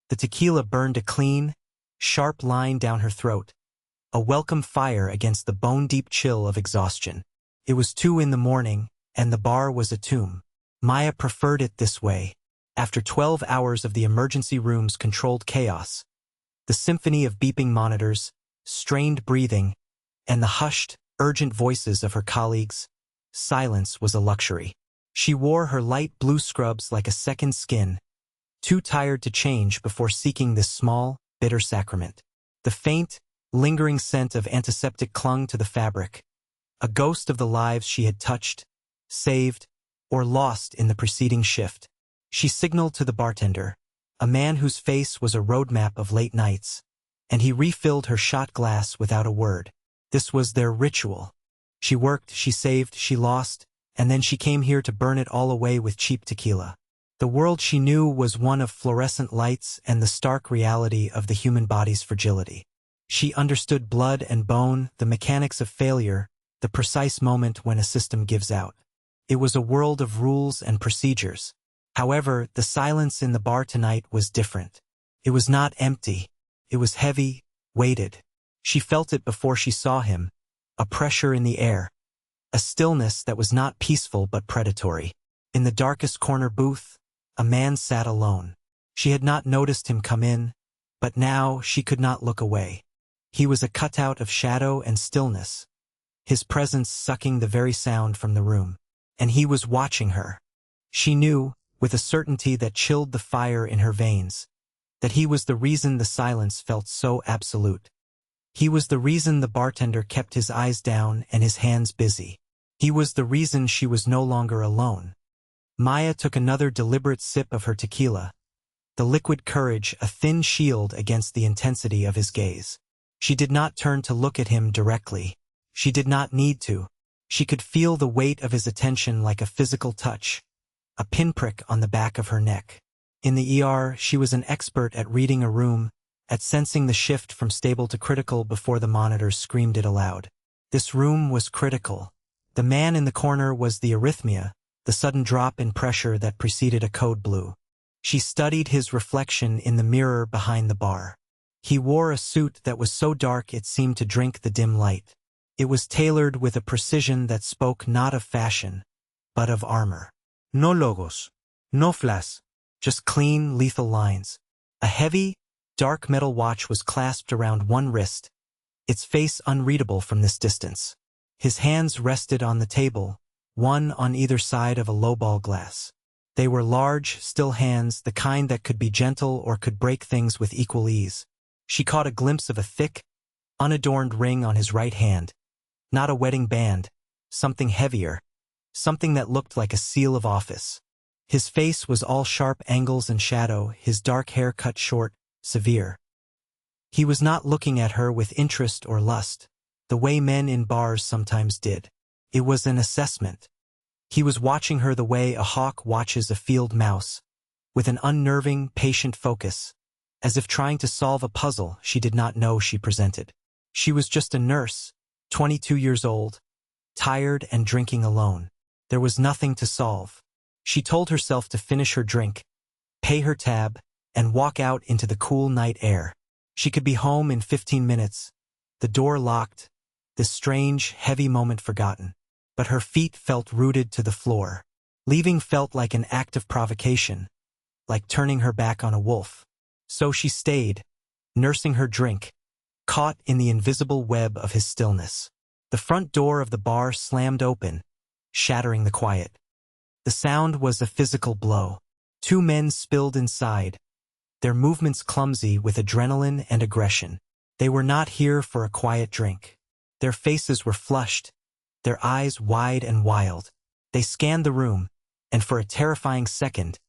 The tequila burned a clean, sharp line down her throat, a welcome fire against the bone-deep chill of exhaustion. It was 2 a.m, and the bar was a tomb. Maya preferred it this way. After 12 hours of the emergency room's controlled chaos, the symphony of beeping monitors, strained breathing, and the hushed, urgent voices of her colleagues, silence was a luxury. She wore her light blue scrubs like a second skin, too tired to change before seeking this small, bitter sacrament. The faint, lingering scent of antiseptic clung to the fabric, a ghost of the lives she had touched, saved, or lost in the preceding shift. She signaled to the bartender, a man whose face was a roadmap of late nights, and he refilled her shot glass without a word. This was their ritual. She worked, she saved, she lost, and then she came here to burn it all away with cheap tequila. The world she knew was one of fluorescent lights and the stark reality of the human body's fragility. She understood blood and bone, the mechanics of failure, the precise moment when a system gives out. It was a world of rules and procedures. However, the silence in the bar tonight was different. It was not empty. It was heavy, weighted. She felt it before she saw him, a pressure in the air, a stillness that was not peaceful but predatory. In the darkest corner booth, a man sat alone. She had not noticed him come in, but now she could not look away. He was a cutout of shadow and stillness, his presence sucking the very sound from the room. And he was watching her. She knew, with a certainty that chilled the fire in her veins, that he was the reason the silence felt so absolute. He was the reason the bartender kept his eyes down and his hands busy. He was the reason she was no longer alone. Maya took another deliberate sip of her tequila, the liquid courage a thin shield against the intensity of his gaze. She did not turn to look at him directly. She did not need to. She could feel the weight of his attention like a physical touch, a pinprick on the back of her neck. In the ER, she was an expert at reading a room, at sensing the shift from stable to critical before the monitors screamed it aloud. This room was critical. The man in the corner was the arrhythmia, the sudden drop in pressure that preceded a code blue. She studied his reflection in the mirror behind the bar. He wore a suit that was so dark it seemed to drink the dim light. It was tailored with a precision that spoke not of fashion, but of armor. No logos, no flash, just clean, lethal lines. A heavy, dark metal watch was clasped around one wrist, its face unreadable from this distance. His hands rested on the table, one on either side of a lowball glass. They were large, still hands, the kind that could be gentle or could break things with equal ease. She caught a glimpse of a thick, unadorned ring on his right hand. Not a wedding band, something heavier, something that looked like a seal of office. His face was all sharp angles and shadow, his dark hair cut short, severe. He was not looking at her with interest or lust, the way men in bars sometimes did. It was an assessment. He was watching her the way a hawk watches a field mouse, with an unnerving, patient focus, as if trying to solve a puzzle she did not know she presented. She was just a nurse, 22 years old, tired and drinking alone. There was nothing to solve. She told herself to finish her drink, pay her tab, and walk out into the cool night air. She could be home in 15 minutes, the door locked, this strange, heavy moment forgotten. But her feet felt rooted to the floor. Leaving felt like an act of provocation, like turning her back on a wolf. So she stayed, nursing her drink, caught in the invisible web of his stillness. The front door of the bar slammed open, shattering the quiet. The sound was a physical blow. 2 men spilled inside, their movements clumsy with adrenaline and aggression. They were not here for a quiet drink. Their faces were flushed, their eyes wide and wild. They scanned the room, and for a terrifying second,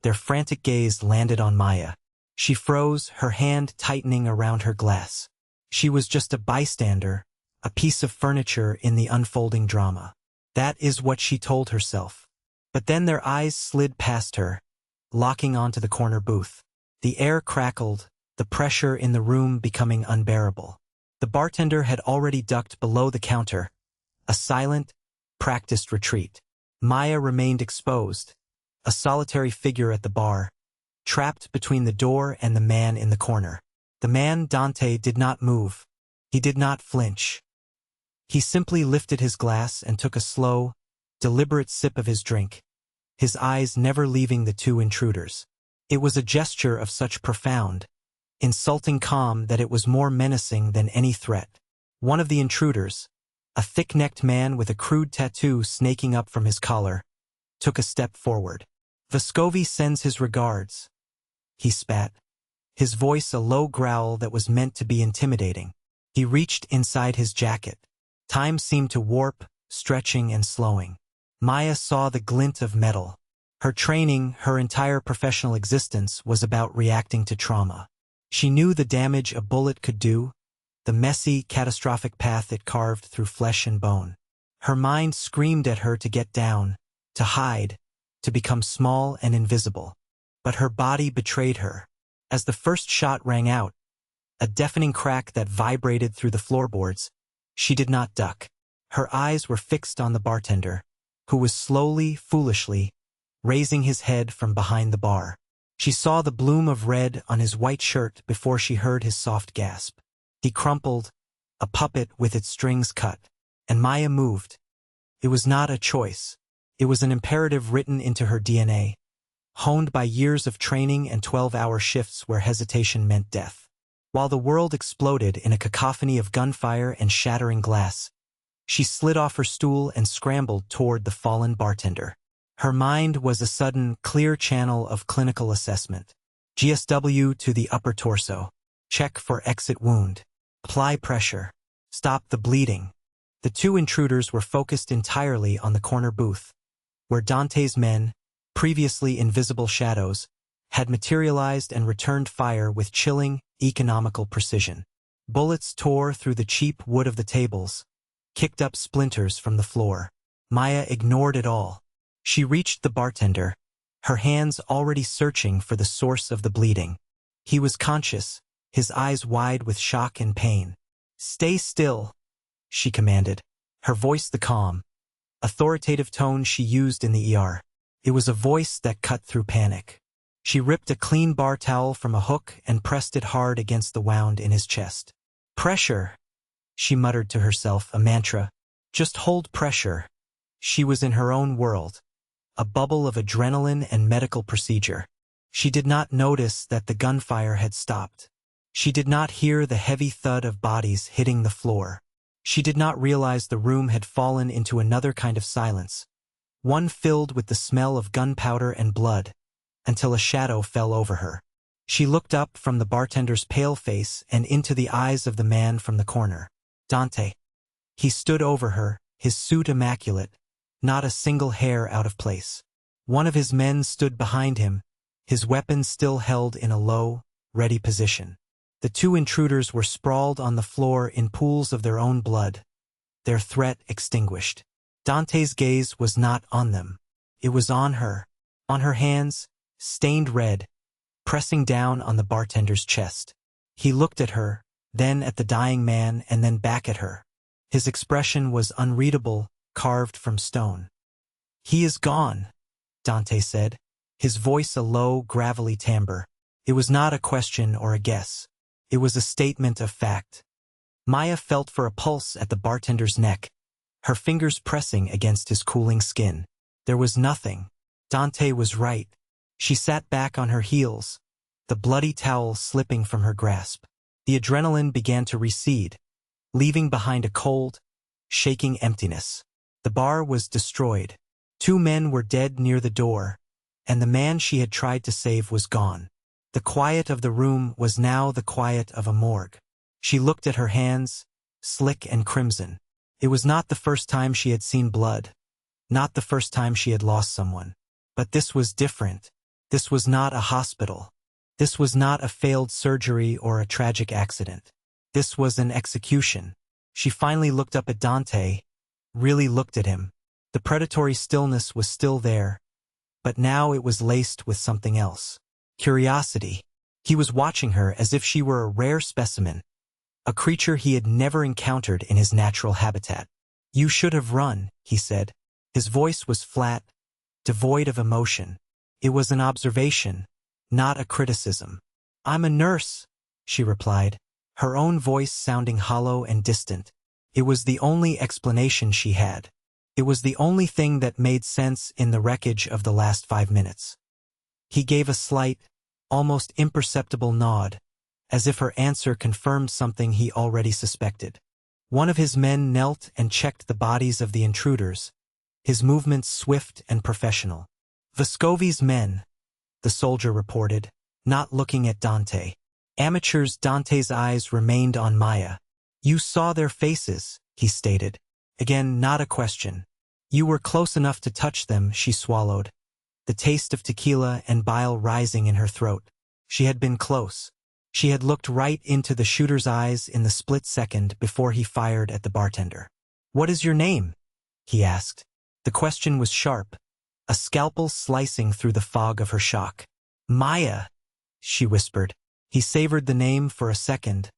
their frantic gaze landed on Maya. She froze, her hand tightening around her glass. She was just a bystander, a piece of furniture in the unfolding drama. That is what she told herself. But then their eyes slid past her, locking onto the corner booth. The air crackled, the pressure in the room becoming unbearable. The bartender had already ducked below the counter, a silent, practiced retreat. Maya remained exposed, a solitary figure at the bar, trapped between the door and the man in the corner. The man, Dante, did not move. He did not flinch. He simply lifted his glass and took a slow, deliberate sip of his drink, his eyes never leaving the two intruders. It was a gesture of such profound, insulting calm that it was more menacing than any threat. One of the intruders, a thick-necked man with a crude tattoo snaking up from his collar, took a step forward. "Vescovi sends his regards," he spat, his voice a low growl that was meant to be intimidating. He reached inside his jacket. Time seemed to warp, stretching and slowing. Maya saw the glint of metal. Her training, her entire professional existence was about reacting to trauma. She knew the damage a bullet could do, the messy, catastrophic path it carved through flesh and bone. Her mind screamed at her to get down, to hide, to become small and invisible. But her body betrayed her. As the first shot rang out, a deafening crack that vibrated through the floorboards, she did not duck. Her eyes were fixed on the bartender, who was slowly, foolishly, raising his head from behind the bar. She saw the bloom of red on his white shirt before she heard his soft gasp. He crumpled, a puppet with its strings cut, and Maya moved. It was not a choice. It was an imperative written into her DNA, honed by years of training and 12-hour shifts where hesitation meant death. While the world exploded in a cacophony of gunfire and shattering glass, she slid off her stool and scrambled toward the fallen bartender. Her mind was a sudden, clear channel of clinical assessment. GSW to the upper torso. Check for exit wound. Apply pressure. Stop the bleeding. The two intruders were focused entirely on the corner booth, where Dante's men, previously invisible shadows, had materialized and returned fire with chilling, economical precision. Bullets tore through the cheap wood of the tables, kicked up splinters from the floor. Maya ignored it all. She reached the bartender, her hands already searching for the source of the bleeding. He was conscious, his eyes wide with shock and pain. "Stay still," she commanded, her voice the calm, authoritative tone she used in the ER. It was a voice that cut through panic. She ripped a clean bar towel from a hook and pressed it hard against the wound in his chest. "Pressure," she muttered to herself, a mantra. Just hold pressure. She was in her own world, a bubble of adrenaline and medical procedure. She did not notice that the gunfire had stopped. She did not hear the heavy thud of bodies hitting the floor. She did not realize the room had fallen into another kind of silence, one filled with the smell of gunpowder and blood, until a shadow fell over her. She looked up from the bartender's pale face and into the eyes of the man from the corner. Dante. He stood over her, his suit immaculate, not a single hair out of place. One of his men stood behind him, his weapon still held in a low, ready position. The two intruders were sprawled on the floor in pools of their own blood, their threat extinguished. Dante's gaze was not on them. It was on her hands, stained red, pressing down on the bartender's chest. He looked at her, then at the dying man, and then back at her. His expression was unreadable, carved from stone. "He is gone," Dante said, his voice a low, gravelly timbre. It was not a question or a guess. It was a statement of fact. Maya felt for a pulse at the bartender's neck, her fingers pressing against his cooling skin. There was nothing. Dante was right. She sat back on her heels, the bloody towel slipping from her grasp. The adrenaline began to recede, leaving behind a cold, shaking emptiness. The bar was destroyed. Two men were dead near the door, and the man she had tried to save was gone. The quiet of the room was now the quiet of a morgue. She looked at her hands, slick and crimson. It was not the first time she had seen blood, not the first time she had lost someone. But this was different. This was not a hospital. This was not a failed surgery or a tragic accident. This was an execution. She finally looked up at Dante, really looked at him. The predatory stillness was still there, but now it was laced with something else. Curiosity. He was watching her as if she were a rare specimen, a creature he had never encountered in his natural habitat. "You should have run," he said. His voice was flat, devoid of emotion. It was an observation, not a criticism. "I'm a nurse," she replied, her own voice sounding hollow and distant. It was the only explanation she had. It was the only thing that made sense in the wreckage of the last 5 minutes. He gave a slight, almost imperceptible nod, as if her answer confirmed something he already suspected. One of his men knelt and checked the bodies of the intruders, his movements swift and professional. "Vescovi's men," the soldier reported, not looking at Dante. "Amateurs." Dante's eyes remained on Maya. "You saw their faces," he stated. Again, not a question. "You were close enough to touch them," she swallowed, the taste of tequila and bile rising in her throat. She had been close. She had looked right into the shooter's eyes in the split second before he fired at the bartender. "What is your name?" he asked. The question was sharp, a scalpel slicing through the fog of her shock. "Maya," she whispered. He savored the name for a second,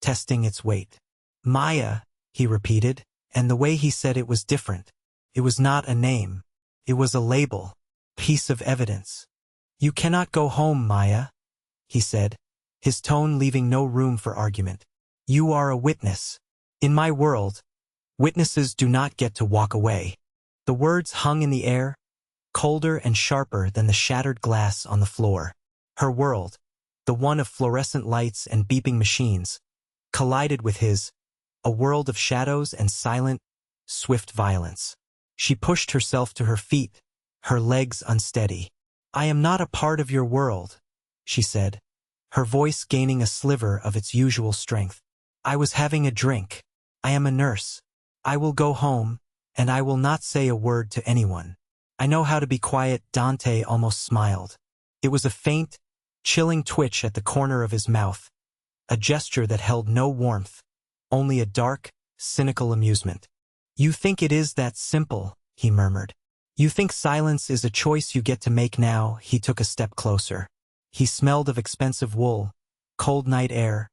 testing its weight. "Maya," he repeated, and the way he said it was different. It was not a name. It was a label, piece of evidence. "You cannot go home, Maya," he said, his tone leaving no room for argument. "You are a witness. In my world, witnesses do not get to walk away." The words hung in the air, colder and sharper than the shattered glass on the floor. Her world, the one of fluorescent lights and beeping machines, collided with his, a world of shadows and silent, swift violence. She pushed herself to her feet, her legs unsteady. "I am not a part of your world," she said, her voice gaining a sliver of its usual strength. "I was having a drink. I am a nurse. I will go home, and I will not say a word to anyone. I know how to be quiet." Dante almost smiled. It was a faint, chilling twitch at the corner of his mouth, a gesture that held no warmth, only a dark, cynical amusement. "You think it is that simple," he murmured. "You think silence is a choice you get to make now." He took a step closer. He smelled of expensive wool, cold night air,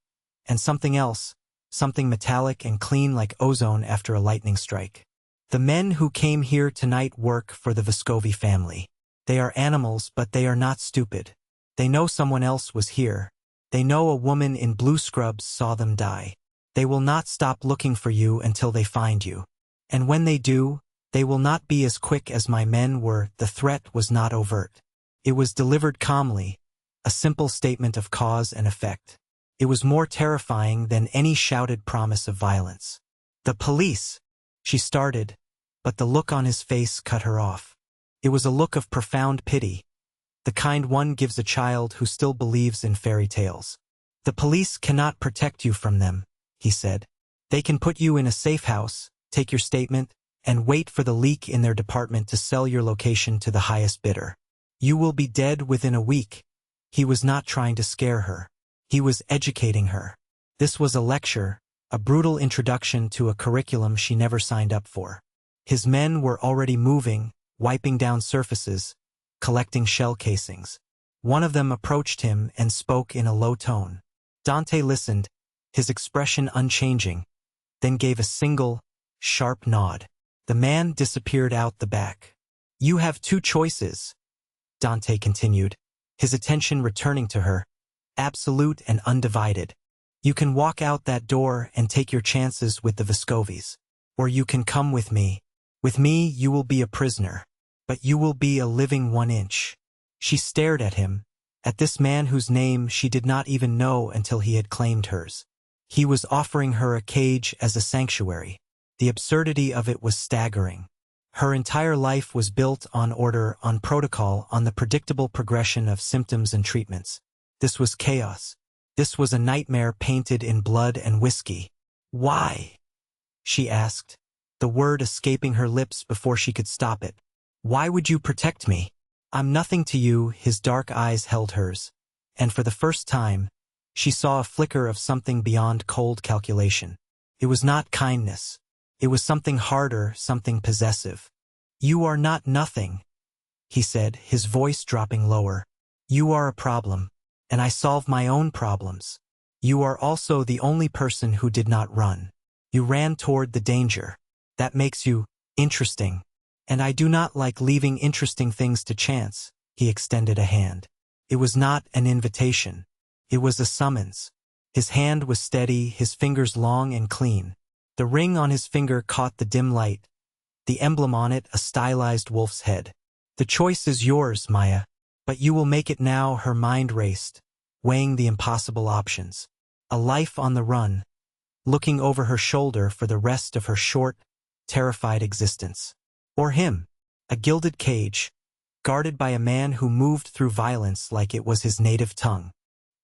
and something else, something metallic and clean like ozone after a lightning strike. "The men who came here tonight work for the Vescovi family. They are animals, but they are not stupid. They know someone else was here. They know a woman in blue scrubs saw them die. They will not stop looking for you until they find you. And when they do, they will not be as quick as my men were." The threat was not overt. It was delivered calmly, a simple statement of cause and effect. It was more terrifying than any shouted promise of violence. "The police," she started, but the look on his face cut her off. It was a look of profound pity, the kind one gives a child who still believes in fairy tales. "The police cannot protect you from them," he said. "They can put you in a safe house, take your statement, and wait for the leak in their department to sell your location to the highest bidder. You will be dead within a week." He was not trying to scare her. He was educating her. This was a lecture, a brutal introduction to a curriculum she never signed up for. His men were already moving, wiping down surfaces, collecting shell casings. One of them approached him and spoke in a low tone. Dante listened, his expression unchanging, then gave a single, sharp nod. The man disappeared out the back. "You have 2 choices," Dante continued, his attention returning to her, absolute and undivided. "You can walk out that door and take your chances with the Vescovis. Or you can come with me. With me you will be a prisoner. But you will be a living 1 inch." She stared at him, at this man whose name she did not even know until he had claimed hers. He was offering her a cage as a sanctuary. The absurdity of it was staggering. Her entire life was built on order, on protocol, on the predictable progression of symptoms and treatments. This was chaos. This was a nightmare painted in blood and whiskey. "Why?" she asked, the word escaping her lips before she could stop it. "Why would you protect me? I'm nothing to you." His dark eyes held hers, and for the first time, she saw a flicker of something beyond cold calculation. It was not kindness. It was something harder, something possessive. "You are not nothing," he said, his voice dropping lower. "You are a problem, and I solve my own problems. You are also the only person who did not run. You ran toward the danger. That makes you interesting. And I do not like leaving interesting things to chance." He extended a hand. It was not an invitation. It was a summons. His hand was steady, his fingers long and clean. The ring on his finger caught the dim light, the emblem on it a stylized wolf's head. The choice is yours, Maya, but you will make it now. Her mind raced, weighing the impossible options. A life on the run, looking over her shoulder for the rest of her short, terrified existence. Or him, a gilded cage, guarded by a man who moved through violence like it was his native tongue.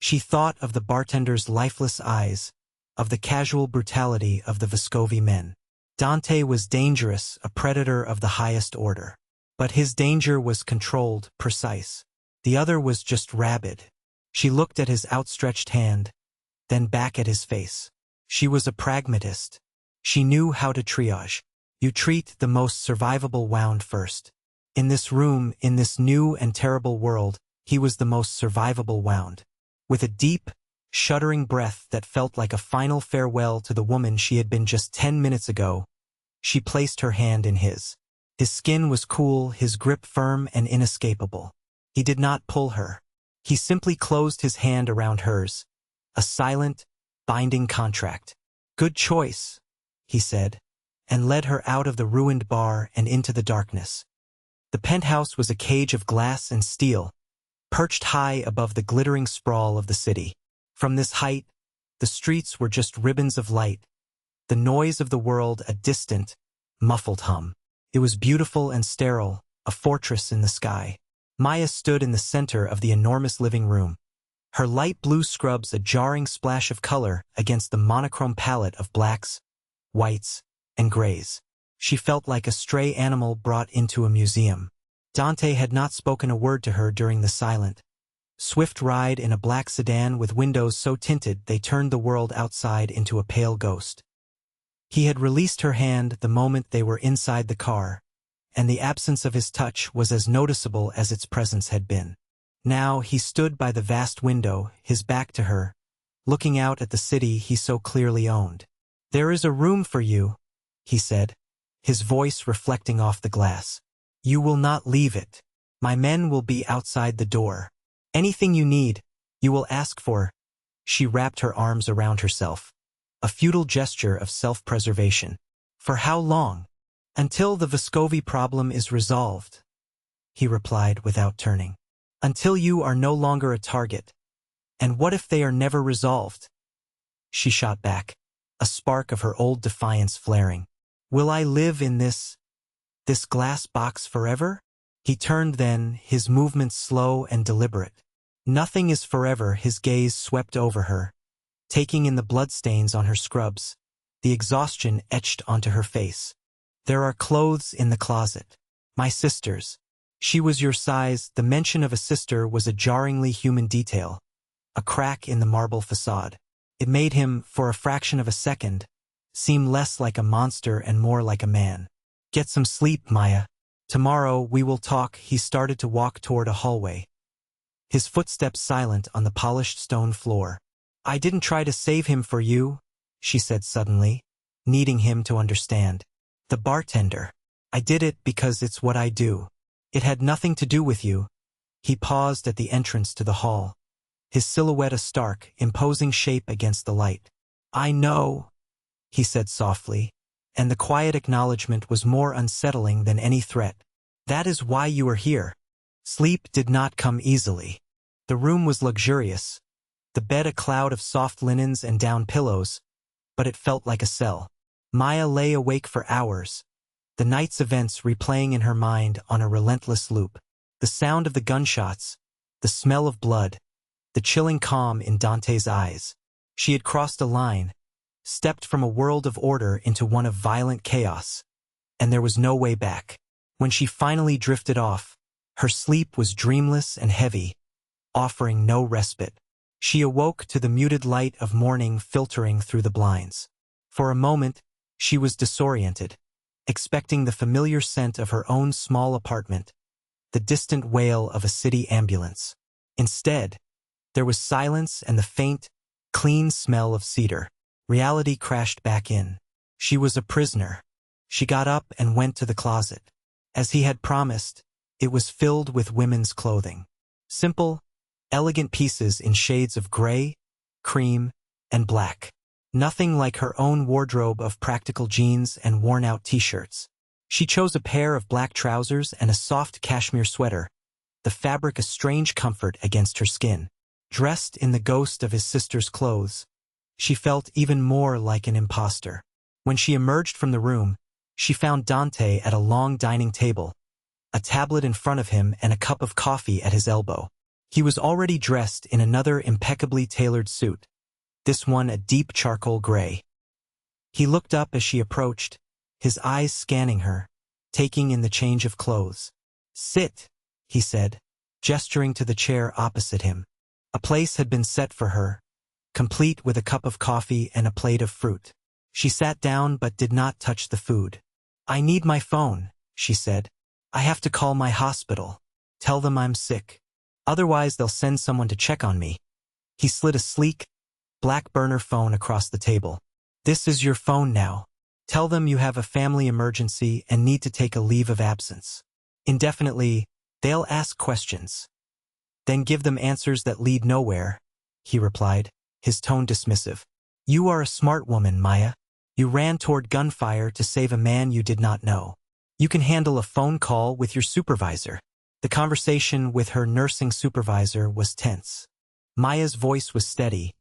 She thought of the bartender's lifeless eyes, of the casual brutality of the Vescovi men. Dante was dangerous, a predator of the highest order. But his danger was controlled, precise. The other was just rabid. She looked at his outstretched hand, then back at his face. She was a pragmatist. She knew how to triage. You treat the most survivable wound first. In this room, in this new and terrible world, he was the most survivable wound. With a deep, shuddering breath that felt like a final farewell to the woman she had been just 10 minutes ago, she placed her hand in his. His skin was cool, his grip firm and inescapable. He did not pull her. He simply closed his hand around hers, a silent, binding contract. "Good choice," he said, and led her out of the ruined bar and into the darkness. The penthouse was a cage of glass and steel, perched high above the glittering sprawl of the city. From this height, the streets were just ribbons of light, the noise of the world a distant, muffled hum. It was beautiful and sterile, a fortress in the sky. Maya stood in the center of the enormous living room, her light blue scrubs a jarring splash of color against the monochrome palette of blacks, whites, and grays. She felt like a stray animal brought into a museum. Dante had not spoken a word to her during the silent, swift ride in a black sedan with windows so tinted they turned the world outside into a pale ghost. He had released her hand the moment they were inside the car, and the absence of his touch was as noticeable as its presence had been. Now he stood by the vast window, his back to her, looking out at the city he so clearly owned. "There is a room for you," he said, his voice reflecting off the glass. "You will not leave it. My men will be outside the door. Anything you need, you will ask for." She wrapped her arms around herself, a futile gesture of self-preservation. "For how long?" "Until the Vescovi problem is resolved," he replied without turning. "Until you are no longer a target. And what if they are never resolved?" She shot back, a spark of her old defiance flaring. "Will I live in this glass box forever?" He turned then, his movements slow and deliberate. "Nothing is forever." His gaze swept over her, taking in the bloodstains on her scrubs, the exhaustion etched onto her face. "There are clothes in the closet. My sister's. She was your size." The mention of a sister was a jarringly human detail, a crack in the marble facade. It made him, for a fraction of a second, seem less like a monster and more like a man. "Get some sleep, Maya. Tomorrow we will talk." He started to walk toward a hallway, his footsteps silent on the polished stone floor. "I didn't try to save him for you," she said suddenly, needing him to understand. "The bartender. I did it because it's what I do. It had nothing to do with you." He paused at the entrance to the hall, his silhouette a stark, imposing shape against the light. "I know," he said softly, and the quiet acknowledgement was more unsettling than any threat. "That is why you are here." Sleep did not come easily. The room was luxurious, the bed a cloud of soft linens and down pillows, but it felt like a cell. Maya lay awake for hours, the night's events replaying in her mind on a relentless loop. The sound of the gunshots, the smell of blood, the chilling calm in Dante's eyes. She had crossed a line, stepped from a world of order into one of violent chaos, and there was no way back. When she finally drifted off, her sleep was dreamless and heavy, offering no respite. She awoke to the muted light of morning filtering through the blinds. For a moment, she was disoriented, expecting the familiar scent of her own small apartment, the distant wail of a city ambulance. Instead, there was silence and the faint, clean smell of cedar. Reality crashed back in. She was a prisoner. She got up and went to the closet. As he had promised, it was filled with women's clothing. Simple, elegant pieces in shades of gray, cream, and black. Nothing like her own wardrobe of practical jeans and worn-out t-shirts. She chose a pair of black trousers and a soft cashmere sweater, the fabric a strange comfort against her skin. Dressed in the ghost of his sister's clothes, she felt even more like an imposter. When she emerged from the room, she found Dante at a long dining table, a tablet in front of him and a cup of coffee at his elbow. He was already dressed in another impeccably tailored suit, this one a deep charcoal gray. He looked up as she approached, his eyes scanning her, taking in the change of clothes. "Sit," he said, gesturing to the chair opposite him. A place had been set for her, complete with a cup of coffee and a plate of fruit. She sat down but did not touch the food. "I need my phone," she said. "I have to call my hospital. Tell them I'm sick. Otherwise they'll send someone to check on me." He slid a sleek, black burner phone across the table. "This is your phone now. Tell them you have a family emergency and need to take a leave of absence. Indefinitely, they'll ask questions. Then give them answers that lead nowhere," he replied, his tone dismissive. "You are a smart woman, Maya. You ran toward gunfire to save a man you did not know. You can handle a phone call with your supervisor." The conversation with her nursing supervisor was tense. Maya's voice was steady,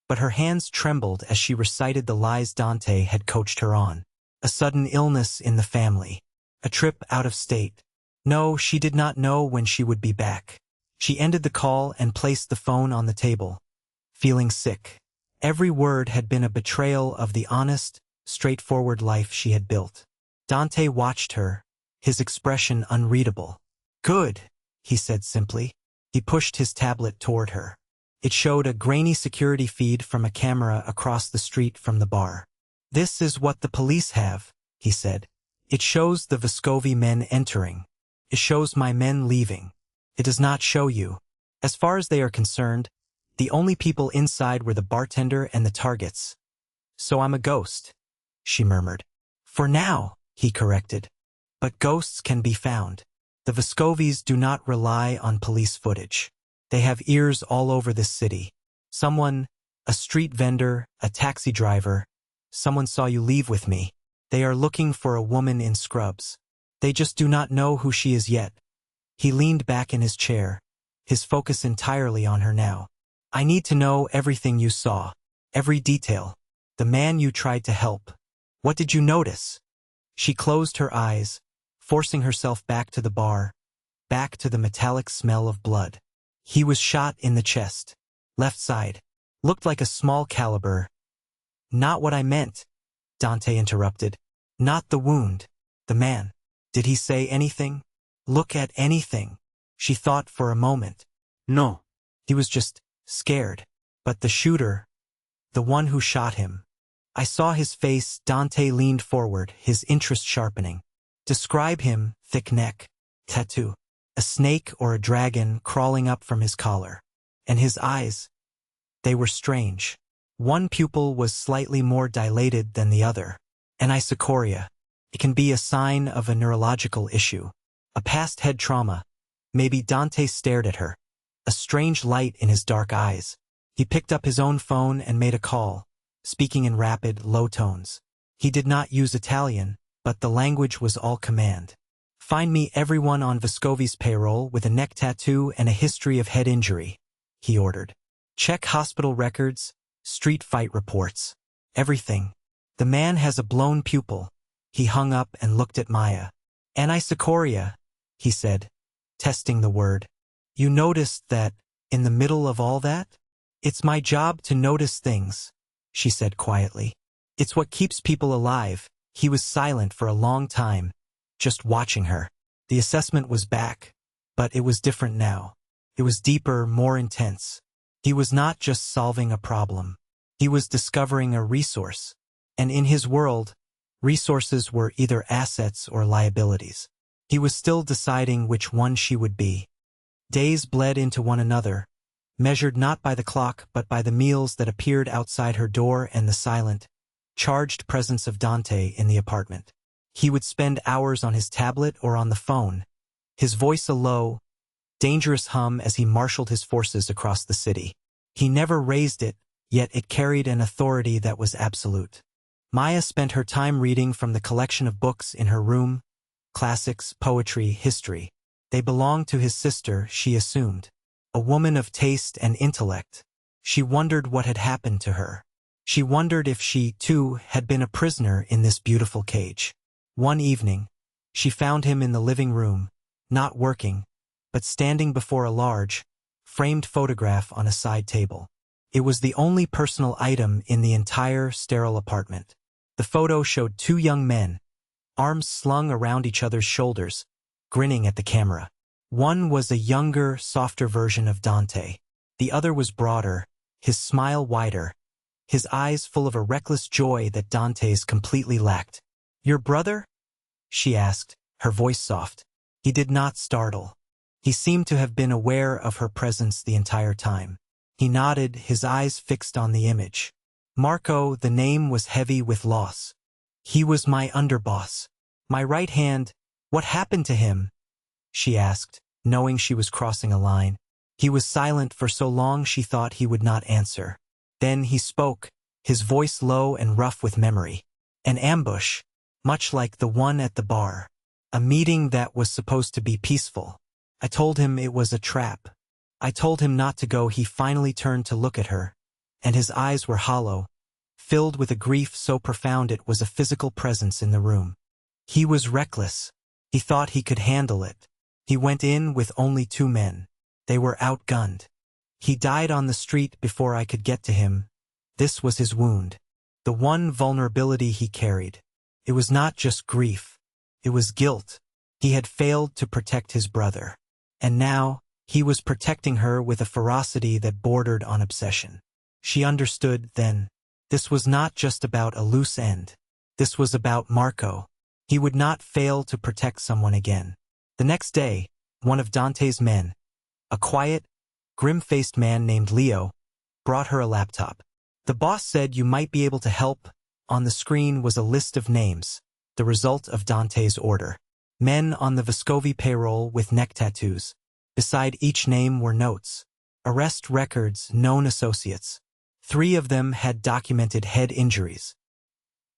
but her hands trembled as she recited the lies Dante had coached her on. A sudden illness in the family. A trip out of state. No, she did not know when she would be back. She ended the call and placed the phone on the table, feeling sick. Every word had been a betrayal of the honest, straightforward life she had built. Dante watched her, his expression unreadable. "Good," he said simply. He pushed his tablet toward her. It showed a grainy security feed from a camera across the street from the bar. "This is what the police have," he said. "It shows the Vescovi men entering. It shows my men leaving. It does not show you. As far as they are concerned, the only people inside were the bartender and the targets. So I'm a ghost," she murmured. "For now," he corrected. "But ghosts can be found. The Vescovis do not rely on police footage. They have ears all over this city. Someone, a street vendor, a taxi driver, someone saw you leave with me. They are looking for a woman in scrubs. They just do not know who she is yet." He leaned back in his chair, his focus entirely on her now. "I need to know everything you saw, every detail. The man you tried to help. What did you notice?" She closed her eyes, forcing herself back to the bar, back to the metallic smell of blood. "He was shot in the chest. Left side. Looked like a small caliber." "Not what I meant," Dante interrupted. "Not the wound. The man. Did he say anything? Look at anything?" She thought for a moment. "No. He was just scared. But the shooter, the one who shot him. I saw his face." Dante leaned forward, his interest sharpening. "Describe him." "Thick neck. Tattoo. A snake or a dragon crawling up from his collar. And his eyes. They were strange. One pupil was slightly more dilated than the other. Anisocoria. It can be a sign of a neurological issue. A past head trauma." Maybe. Dante stared at her, a strange light in his dark eyes. He picked up his own phone and made a call, speaking in rapid, low tones. He did not use Italian, but the language was all command. "Find me everyone on Vescovi's payroll with a neck tattoo and a history of head injury," he ordered. "Check hospital records, street fight reports. Everything. The man has a blown pupil." He hung up and looked at Maya. "Anisocoria," he said, testing the word. "You noticed that, in the middle of all that?" "It's my job to notice things," she said quietly. "It's what keeps people alive." He was silent for a long time, just watching her. The assessment was back, but it was different now. It was deeper, more intense. He was not just solving a problem. He was discovering a resource. And in his world, resources were either assets or liabilities. He was still deciding which one she would be. Days bled into one another, measured not by the clock but by the meals that appeared outside her door and the silent, charged presence of Dante in the apartment. He would spend hours on his tablet or on the phone, his voice a low, dangerous hum as he marshaled his forces across the city. He never raised it, yet it carried an authority that was absolute. Maya spent her time reading from the collection of books in her room, classics, poetry, history. They belonged to his sister, she assumed. A woman of taste and intellect. She wondered what had happened to her. She wondered if she, too, had been a prisoner in this beautiful cage. One evening, she found him in the living room, not working, but standing before a large, framed photograph on a side table. It was the only personal item in the entire sterile apartment. The photo showed two young men, arms slung around each other's shoulders, grinning at the camera. One was a younger, softer version of Dante. The other was broader, his smile wider, his eyes full of a reckless joy that Dante's completely lacked. "Your brother?" she asked, her voice soft. He did not startle. He seemed to have been aware of her presence the entire time. He nodded, his eyes fixed on the image. Marco, the name was heavy with loss. "He was my underboss. My right hand. What happened to him?" she asked, knowing she was crossing a line. He was silent for so long she thought he would not answer. Then he spoke, his voice low and rough with memory. "An ambush, much like the one at the bar. A meeting that was supposed to be peaceful. I told him it was a trap. I told him not to go." He finally turned to look at her, and his eyes were hollow, filled with a grief so profound it was a physical presence in the room. He was reckless. He thought he could handle it. He went in with only 2 men. They were outgunned. He died on the street before I could get to him. This was his wound. The one vulnerability he carried. It was not just grief. It was guilt. He had failed to protect his brother. And now, he was protecting her with a ferocity that bordered on obsession. She understood then. This was not just about a loose end. This was about Marco. He would not fail to protect someone again. The next day, one of Dante's men, a quiet, grim-faced man named Leo, brought her a laptop. The boss said you might be able to help. On the screen was a list of names, the result of Dante's order. Men on the Vescovi payroll with neck tattoos. Beside each name were notes. Arrest records, known associates. 3 of them had documented head injuries.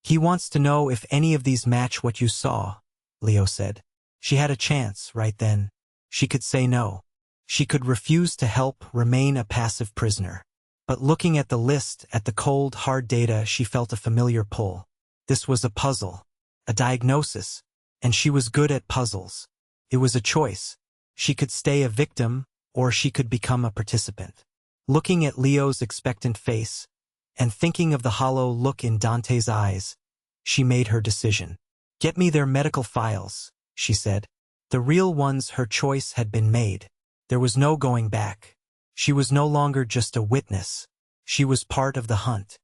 "He wants to know if any of these match what you saw," Leo said. She had a chance right then. She could say no. She could refuse to help, remain a passive prisoner. But looking at the list, at the cold, hard data, she felt a familiar pull. This was a puzzle, a diagnosis, and she was good at puzzles. It was a choice. She could stay a victim, or she could become a participant. Looking at Leo's expectant face, and thinking of the hollow look in Dante's eyes, she made her decision. "Get me their medical files," she said. The real ones. Her choice had been made. There was no going back. She was no longer just a witness. She was part of the hunt.